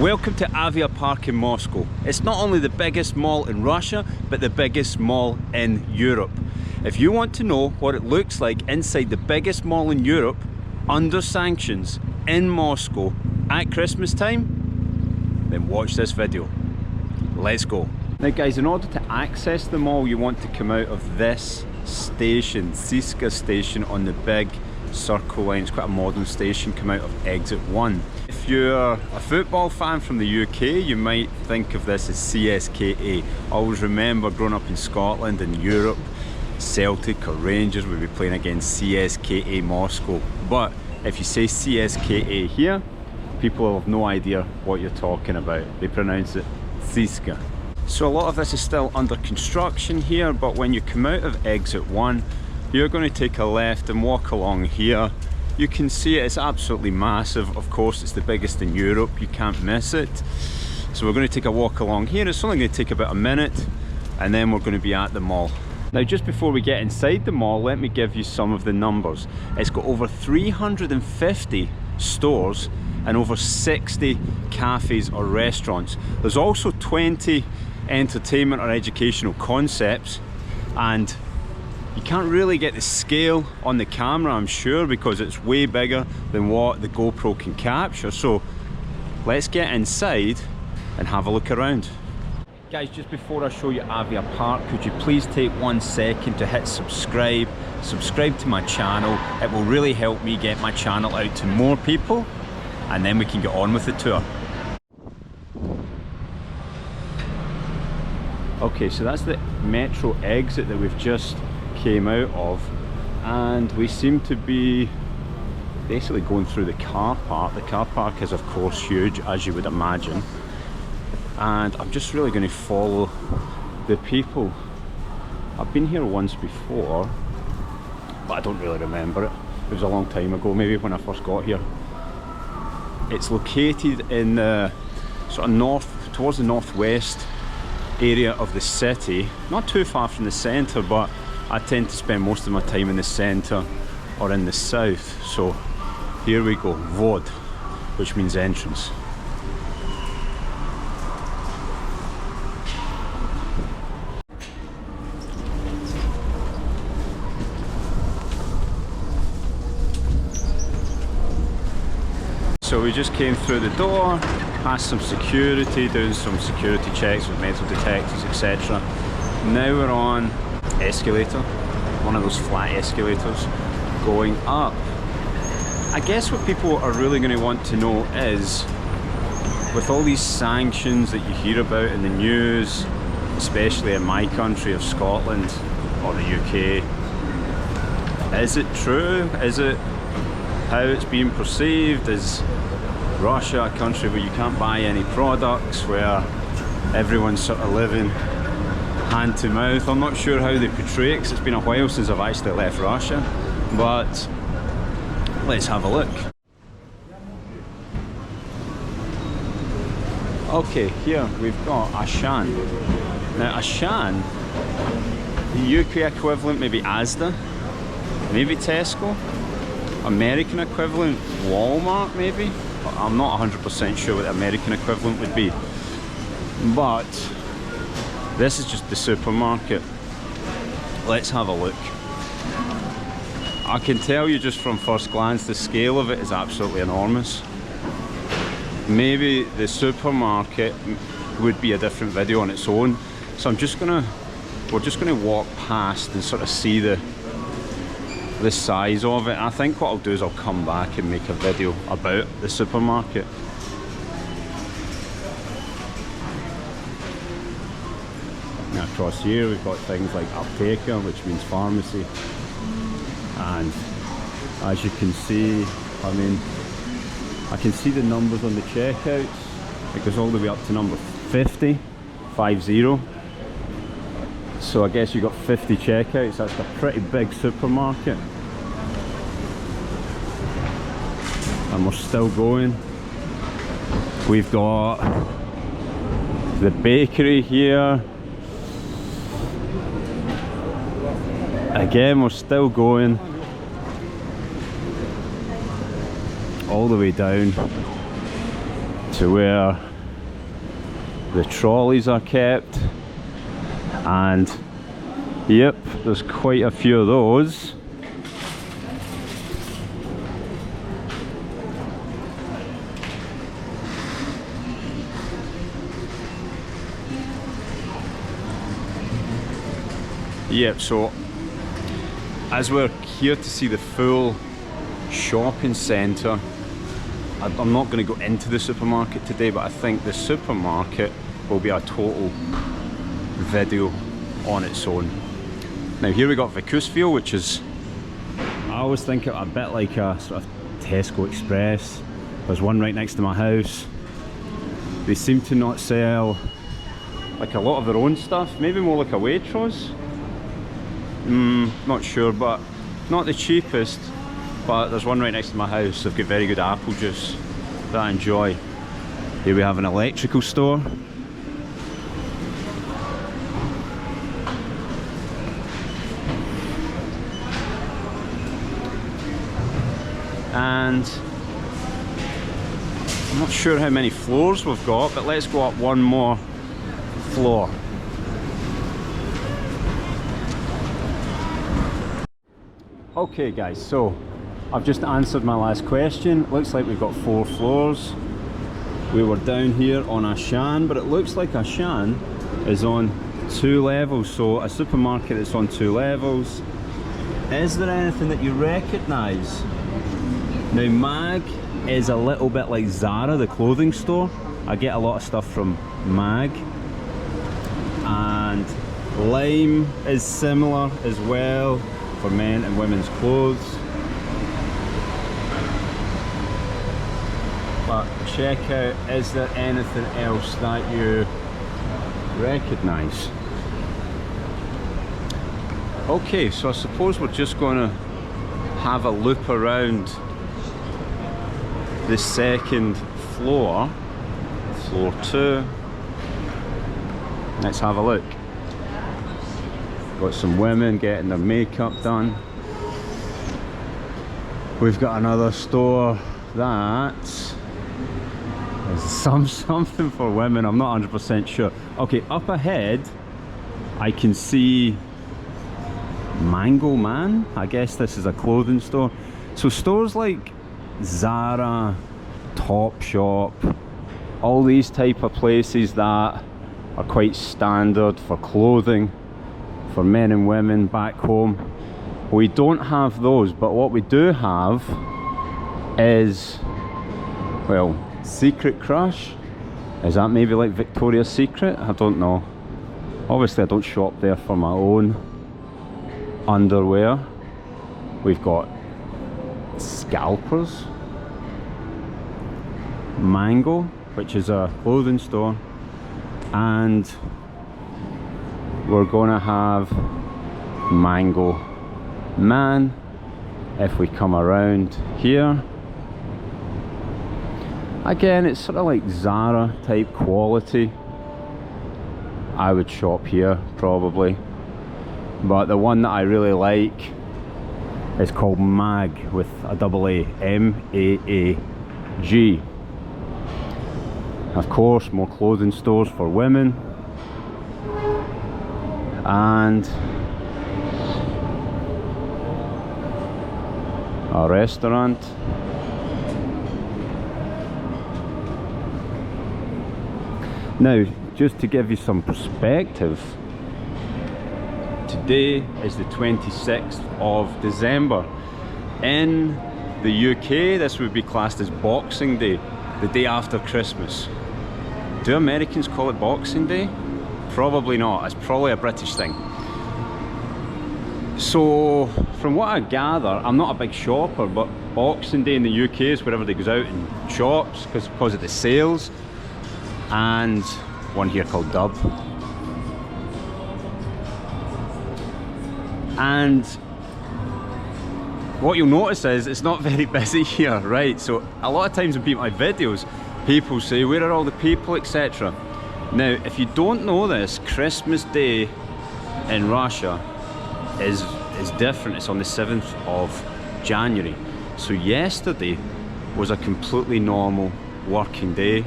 Welcome to Aviapark in Moscow. It's not only the biggest mall in Russia, but the biggest mall in Europe. If you want to know what it looks like inside the biggest mall in Europe, under sanctions, in Moscow, at Christmas time, then watch this video. Let's go. Now guys, in order to access the mall, you want to come out of this station, Ziska station on the big circle line. It's quite a modern station. Come out of exit 1. If you're a football fan from the UK, you might think of this as CSKA. Always remember growing up in Scotland and Europe, Celtic or Rangers would be playing against CSKA Moscow. But if you say CSKA here, people have no idea what you're talking about. They pronounce it Ziska. So a lot of this is still under construction here, but when you come out of exit 1, you're going to take a left and walk along here. You can see it's absolutely massive. Of course, it's the biggest in Europe. You can't miss it. So we're going to take a walk along here. It's only going to take about a minute, and then we're going to be at the mall. Now, just before we get inside the mall, let me give you some of the numbers. It's got over 350 stores and over 60 cafes or restaurants. There's also 20 entertainment or educational concepts, and you can't really get the scale on the camera, I'm sure, because it's way bigger than what the GoPro can capture. So let's get inside and have a look around. Guys, just before I show you Aviapark, could you please take 1 second to hit subscribe to my channel. It will really help me get my channel out to more people, and then we can get on with the tour. Okay, so that's the metro exit that we've just came out of, and we seem to be basically going through the car park. The car park is of course huge, as you would imagine, and I'm just really going to follow the people. I've been here once before, but I don't really remember it. It was a long time ago, maybe when I first got here. It's located in the sort of towards the northwest area of the city, not too far from the centre, but I tend to spend most of my time in the centre or in the south. So here we go, Vod, which means entrance. So we just came through the door, past some security, doing some security checks with metal detectors, etc. Now we're on escalator, one of those flat escalators, going up. I guess what people are really going to want to know is, with all these sanctions that you hear about in the news, especially in my country of Scotland or the UK, is it true? Is it how it's being perceived? Is Russia a country where you can't buy any products, where everyone's sort of living hand to mouth? I'm not sure how they portray it, because it's been a while since I've actually left Russia, but let's have a look. Okay, here we've got Ashan. Now Ashan, the UK equivalent maybe Asda, maybe Tesco, American equivalent Walmart maybe. I'm not 100% sure what the American equivalent would be, but this is just the supermarket. Let's have a look. I can tell you just from first glance the scale of it is absolutely enormous. Maybe the supermarket would be a different video on its own, so we're just gonna walk past and sort of see the size of it. I think what I'll do is I'll come back and make a video about the supermarket. Now across here we've got things like Apteka, which means pharmacy, and as you can see, I mean, I can see the numbers on the checkouts. It goes all the way up to number 50. So I guess you've got 50 checkouts. That's a pretty big supermarket. And we're still going. We've got the bakery here. Again, we're still going. all the way down to where the trolleys are kept, and yep, there's quite a few of those. Yep, so as we're here to see the full shopping centre, I'm not going to go into the supermarket today, but I think the supermarket will be a total video on its own. Now here we got Vicusville, which is, I always think it a bit like a sort of Tesco Express. There's one right next to my house. They seem to not sell like a lot of their own stuff, maybe more like a Waitrose. Not sure, but not the cheapest. But there's one right next to my house. They've got very good apple juice that I enjoy. Here we have an electrical store. And I'm not sure how many floors we've got, but let's go up one more floor. Okay guys, so I've just answered my last question. Looks like we've got 4 floors. We were down here on Ashan, but it looks like Ashan is on 2 levels. So a supermarket that's on 2 levels. Is there anything that you recognise? Now Mag is a little bit like Zara, the clothing store. I get a lot of stuff from Mag. And Lime is similar as well for men and women's clothes. But check out, is there anything else that you recognise? Okay, so I suppose we're just going to have a loop around the second floor, floor 2. Let's have a look. Got some women getting their makeup done. We've got another store that is something for women. I'm not 100% sure. Okay, up ahead I can see Mango Man. I guess this is a clothing store. So stores like Zara, Topshop, all these type of places that are quite standard for clothing for men and women back home. We don't have those, but what we do have is, well, Secret Crush. Is that maybe like Victoria's Secret? I don't know. Obviously I don't shop there for my own underwear. We've got Scalpers, Mango, which is a clothing store, and we're gonna have Mango Man if we come around here. Again, it's sort of like Zara type quality. I would shop here probably, but the one that I really like is called Mag with a double A, M-A-A-G. Of course, more clothing stores for women, and a restaurant. Now, just to give you some perspective, today is the 26th of December. In the UK, this would be classed as Boxing Day, the day after Christmas. Do Americans call it Boxing Day? Probably not. It's probably a British thing. So, from what I gather, I'm not a big shopper, but Boxing Day in the UK is where everybody goes out and shops because of the sales. And one here called Dub. And what you'll notice is it's not very busy here, right? So a lot of times when people make videos, people say, where are all the people, etc. Now, if you don't know this, Christmas Day in Russia is different. It's on the 7th of January. So yesterday was a completely normal working day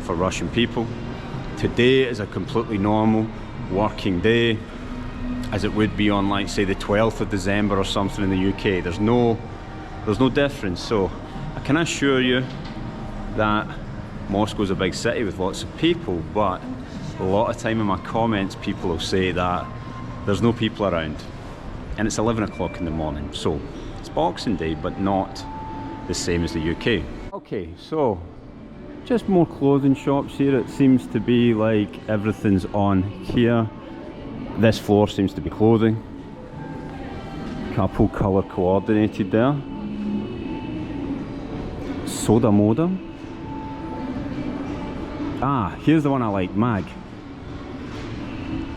for Russian people. Today is a completely normal working day, as it would be on, like, say, the 12th of December or something in the UK. There's no difference. So I can assure you that Moscow's a big city with lots of people, but a lot of time in my comments people will say that there's no people around, and it's 11 o'clock in the morning. So it's Boxing Day, but not the same as the UK. Okay, so just more clothing shops here. It seems to be like everything's on here. This floor seems to be clothing. Couple colour coordinated there. Soda Moda. Ah, here's the one I like, MAG.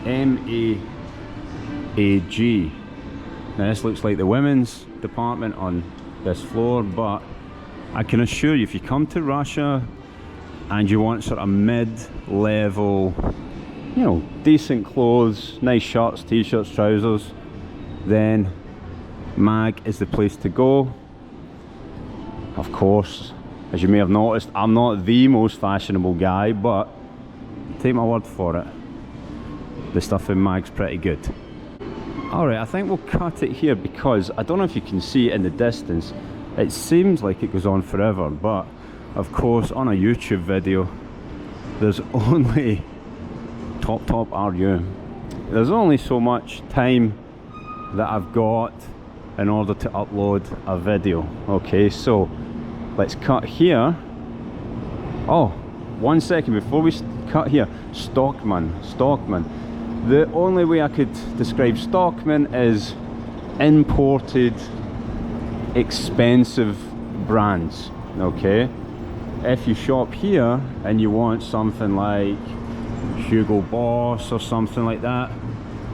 M-A-A-G. Now this looks like the women's department on this floor, but I can assure you, if you come to Russia and you want sort of mid-level, you know, decent clothes, nice shirts, t-shirts, trousers, then MAG is the place to go. Of course, as you may have noticed, I'm not the most fashionable guy, but take my word for it, the stuff in MAG's pretty good. Alright, I think we'll cut it here because I don't know if you can see it in the distance. It seems like it goes on forever, but of course on a YouTube video there's only top are you. There's only so much time that I've got in order to upload a video. Okay, so let's cut here. Oh, 1 second before we cut here. Stockman. The only way I could describe Stockman is imported expensive brands. Okay, if you shop here and you want something like Hugo Boss or something like that,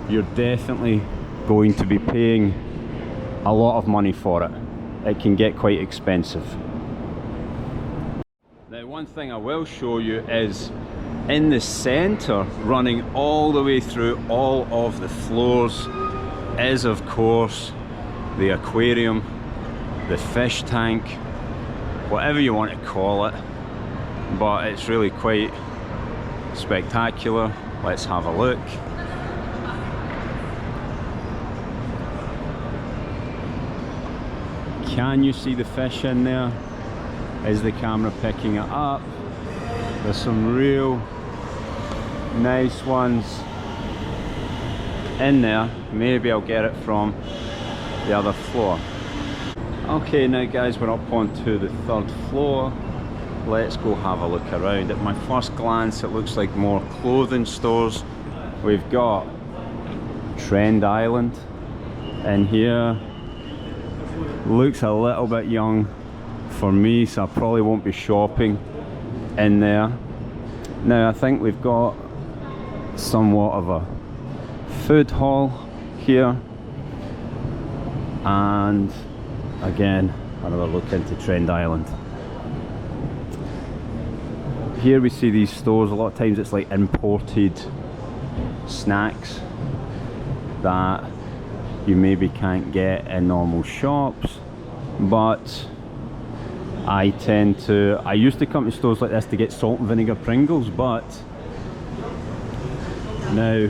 you're definitely going to be paying a lot of money for it. It can get quite expensive. Now, one thing I will show you is in the center, running all the way through all of the floors, is of course the aquarium, the fish tank, whatever you want to call it, but it's really quite spectacular. Let's have a look. Can you see the fish in there? Is the camera picking it up? There's some real nice ones in there. Maybe I'll get it from the other floor. Okay, now guys, we're up onto the 3rd floor. Let's go have a look around. At my first glance, it looks like more clothing stores. We've got Trend Island in here. Looks a little bit young for me, so I probably won't be shopping in there. Now I think we've got somewhat of a food hall here, and again another look into Trend Island. Here we see these stores, a lot of times it's like imported snacks that you maybe can't get in normal shops, but I used to come to stores like this to get salt and vinegar Pringles, but now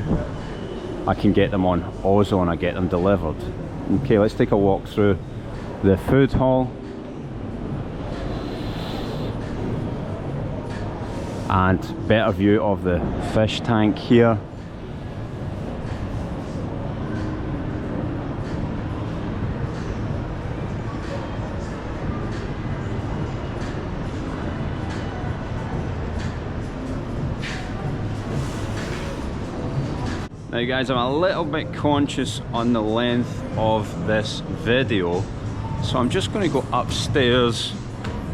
I can get them on Ozone, I get them delivered. Okay, let's take a walk through the food hall. And better view of the fish tank here. Now guys, I'm a little bit conscious on the length of this video, so I'm just going to go upstairs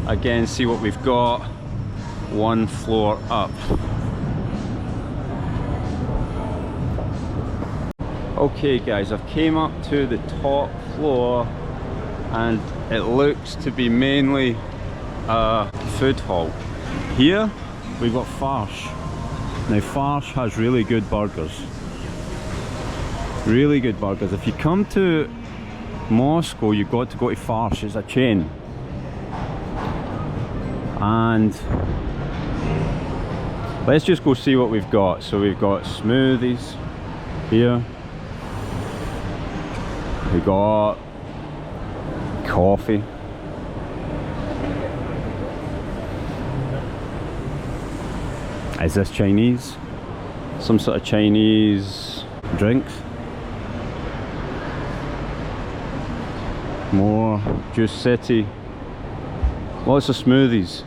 again, see what we've got. 1 floor up. Okay guys, I've came up to the top floor and it looks to be mainly a food hall. Here we've got Farsh. Now Farsh has really good burgers. Really good burgers. If you come to Moscow, you've got to go to Farsh. It's a chain. And Let's just go see what we've got. So we've got smoothies here. We got coffee. Is this Chinese? Some sort of Chinese drinks. More Juice City. Lots of smoothies.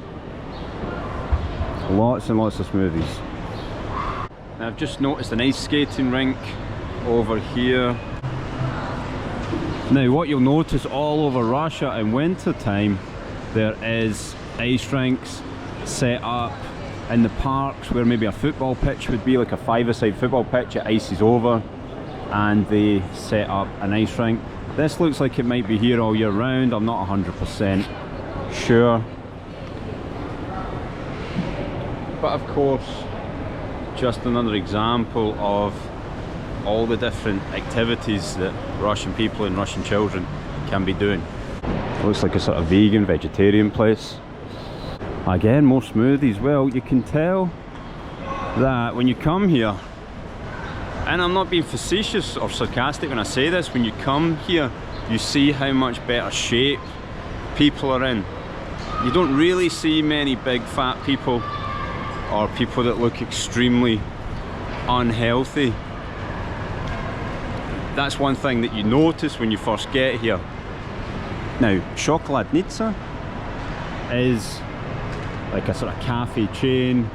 Lots and lots of smoothies. Now I've just noticed an ice skating rink over here. Now what you'll notice all over Russia in winter time, there is ice rinks set up in the parks where maybe a football pitch would be, like a five-a-side football pitch. It ices over and they set up an ice rink. This looks like it might be here all year round. I'm not 100% sure. But of course, just another example of all the different activities that Russian people and Russian children can be doing. Looks like a sort of vegan, vegetarian place. Again, more smoothies. Well, you can tell that when you come here, and I'm not being facetious or sarcastic when I say this, when you come here, you see how much better shape people are in. You don't really see many big fat people or people that look extremely unhealthy. That's one thing that you notice when you first get here. Now, Shokoladnitsa is like a sort of cafe chain.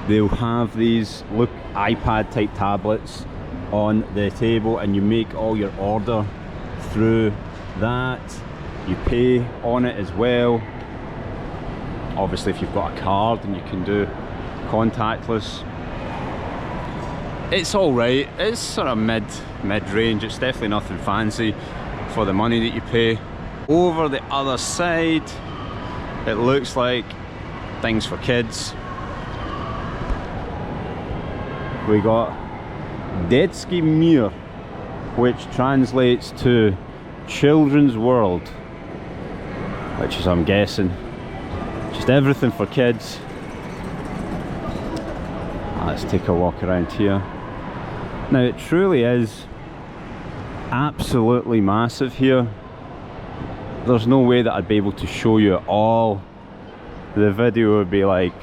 They'll have these, look, iPad type tablets on the table, and you make all your order through that. You pay on it as well. Obviously if you've got a card, and you can do contactless. It's alright, it's sort of mid-range. It's definitely nothing fancy for the money that you pay. Over the other side, it looks like things for kids. We got Detsky Mir, which translates to Children's World, which is, I'm guessing, just everything for kids. Let's take a walk around here. Now it truly is absolutely massive here. There's no way that I'd be able to show you it all. The video would be like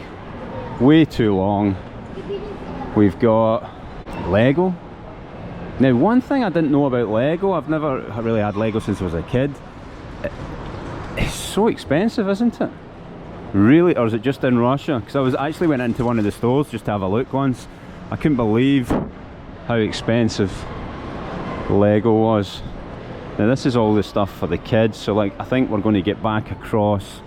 way too long. We've got Lego. Now one thing I didn't know about Lego, I've never really had Lego since I was a kid. It's so expensive, isn't it? Really? Or is it just in Russia? Because I actually went into one of the stores just to have a look once. I couldn't believe how expensive Lego was. Now this is all the stuff for the kids, so like I think we're going to get back across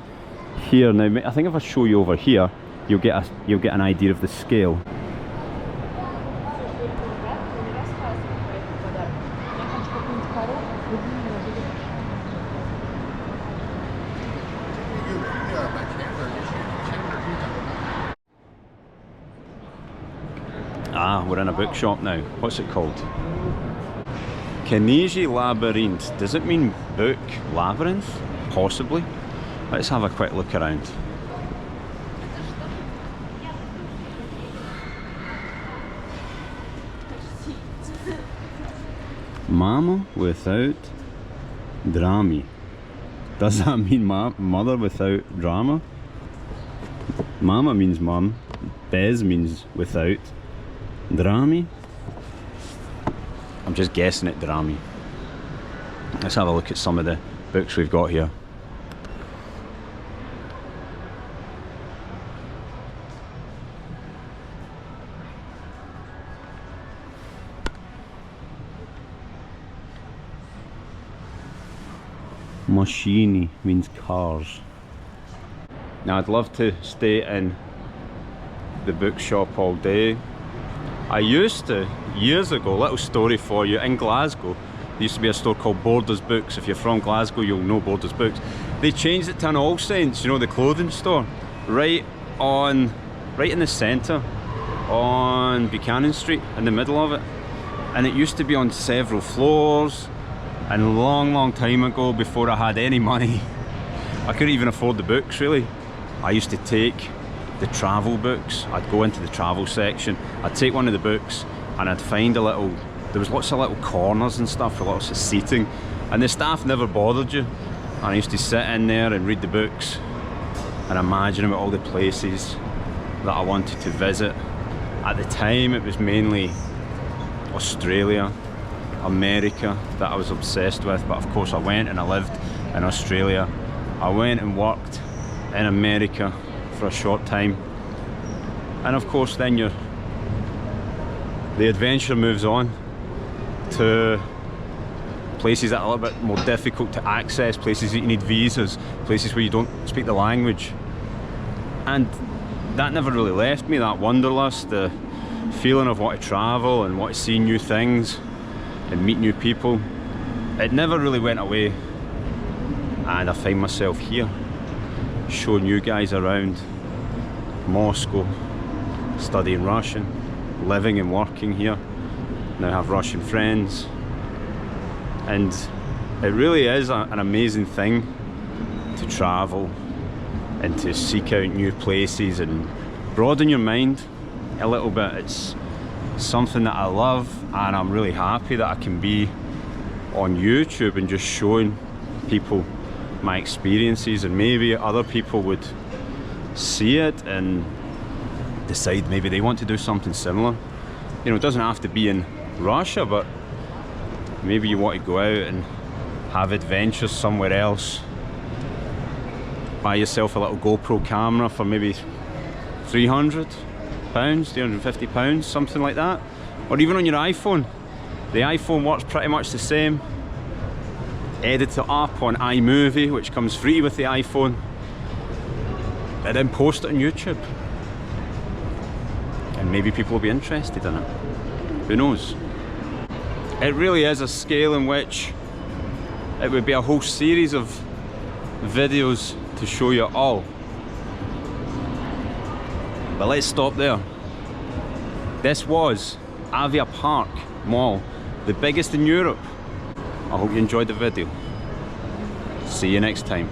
here. Now I think if I show you over here, you'll get an idea of the scale. Ah, we're in a bookshop now. What's it called? Knižny Labyrinth. Does it mean book labyrinth? Possibly. Let's have a quick look around. Mama without drama. Does that mean mother without drama? Mama means mum. Bez means without. Drama? I'm just guessing at drama. Let's have a look at some of the books we've got here. Machini means cars. Now I'd love to stay in the bookshop all day. I used to, years ago, little story for you, in Glasgow, there used to be a store called Borders Books. If you're from Glasgow, you'll know Borders Books. They changed it to an All Saints, you know, the clothing store, right in the centre, on Buchanan Street, in the middle of it. And it used to be on several floors, and a long time ago, before I had any money, I couldn't even afford the books really. I used to take the travel books. I'd go into the travel section, I'd take one of the books and I'd find a little, there was lots of little corners and stuff with lots of seating, and the staff never bothered you. And I used to sit in there and read the books and imagine about all the places that I wanted to visit. At the time it was mainly Australia, America that I was obsessed with, but of course I went and I lived in Australia. I went and worked in America for a short time, and of course then the adventure moves on to places that are a little bit more difficult to access, places that you need visas, places where you don't speak the language. And that never really left me, that wanderlust, the feeling of wanting to travel and want to see new things and meet new people. It never really went away, and I find myself here showing you guys around Moscow, studying Russian, living and working here. Now have Russian friends, and it really is an amazing thing to travel and to seek out new places and broaden your mind a little bit. It's something that I love, and I'm really happy that I can be on YouTube and just showing people my experiences, and maybe other people would see it and decide maybe they want to do something similar. You know, it doesn't have to be in Russia, but maybe you want to go out and have adventures somewhere else. Buy yourself a little GoPro camera for maybe £300, £350, something like that. Or even on your iPhone. The iPhone works pretty much the same. Edit it up on iMovie, which comes free with the iPhone, and then post it on YouTube. And maybe people will be interested in it. Who knows? It really is a scale in which it would be a whole series of videos to show you all. But let's stop there. This was Aviapark Mall, the biggest in Europe. I hope you enjoyed the video. See you next time.